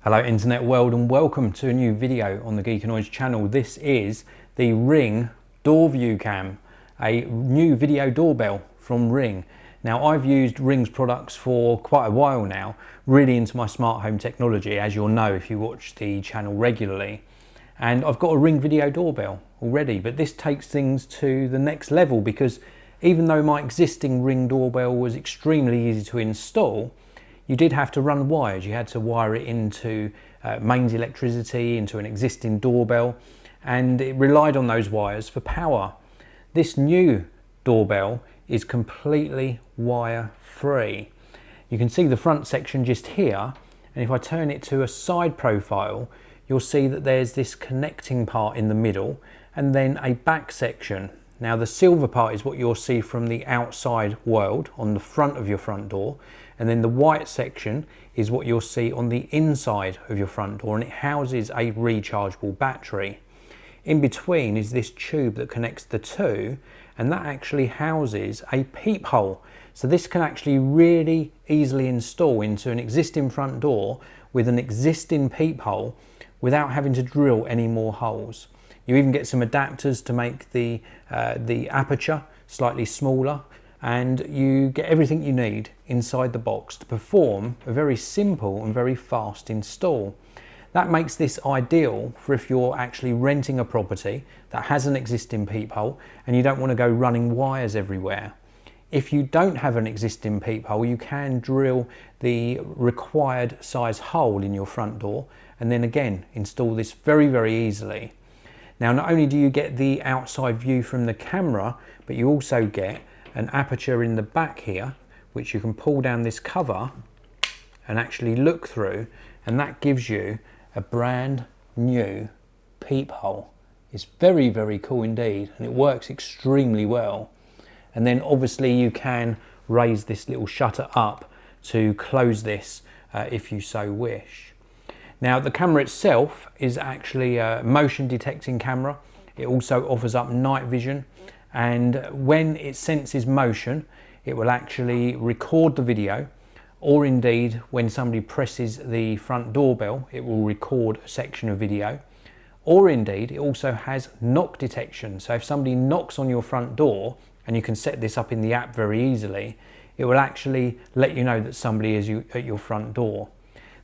Hello internet world and welcome to a new video on the Geekanoids channel. This is the Ring Door View Cam, a new video doorbell from Ring. Now I've used Ring's products for quite a while now, really into my smart home technology, as you'll know if you watch the channel regularly. And I've got a Ring video doorbell already, but this takes things to the next level because even though my existing Ring doorbell was extremely easy to install, you did have to run wires. You had to wire it into mains electricity, into an existing doorbell, and it relied on those wires for power. This new doorbell is completely wire free. You can see the front section just here, and if I turn it to a side profile, you'll see that there's this connecting part in the middle and then a back section. Now the silver part is what you'll see from the outside world on the front of your front door, and then the white section is what you'll see on the inside of your front door, and it houses a rechargeable battery. In between is this tube that connects the two, and that actually houses a peephole. So this can actually really easily install into an existing front door with an existing peephole without having to drill any more holes. You even get some adapters to make the aperture slightly smaller, and you get everything you need inside the box to perform a very simple and very fast install. That makes this ideal for if you're actually renting a property that has an existing peephole and you don't want to go running wires everywhere. If you don't have an existing peephole, you can drill the required size hole in your front door and then again install this very, very easily. Now, not only do you get the outside view from the camera, but you also get an aperture in the back here, which you can pull down this cover and actually look through, and that gives you a brand new peephole. It's very, very cool indeed, and it works extremely well. And then obviously you can raise this little shutter up to close this if you so wish. Now the camera itself is actually a motion detecting camera. It also offers up night vision, and when it senses motion it will actually record the video, or indeed when somebody presses the front doorbell it will record a section of video, or indeed it also has knock detection. So if somebody knocks on your front door, and you can set this up in the app very easily, it will actually let you know that somebody is at your front door.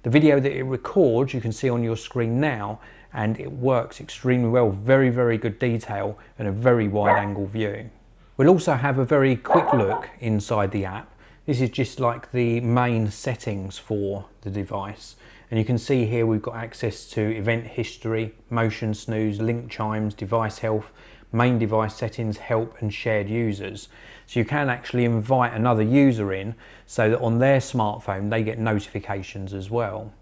The video that it records you can see on your screen now, and it works extremely well. Very, very good detail and a very wide angle view. We'll also have a very quick look inside the app. This is just like the main settings for the device, and you can see here we've got access to event history, motion snooze, link chimes, device health, main device settings, help and shared users. So you can actually invite another user in so that on their smartphone they get notifications as well.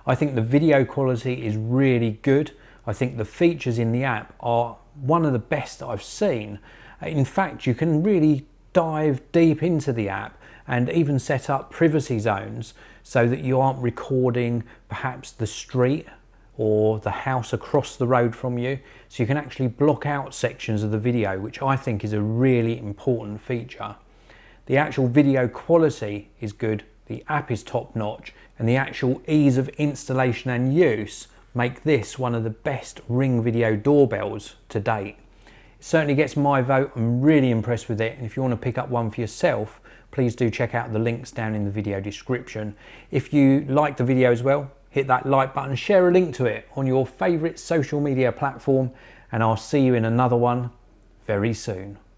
I think the video quality is really good. I think the features in the app are one of the best that I've seen. In fact, you can really dive deep into the app and even set up privacy zones so that you aren't recording perhaps the street or the house across the road from you. So you can actually block out sections of the video, which I think is a really important feature. The actual video quality is good, the app is top notch, and the actual ease of installation and use make this one of the best Ring video doorbells to date. It certainly gets my vote. I'm really impressed with it, and if you want to pick up one for yourself, please do check out the links down in the video description. If you like the video as well, hit that like button, share a link to it on your favourite social media platform, and I'll see you in another one very soon.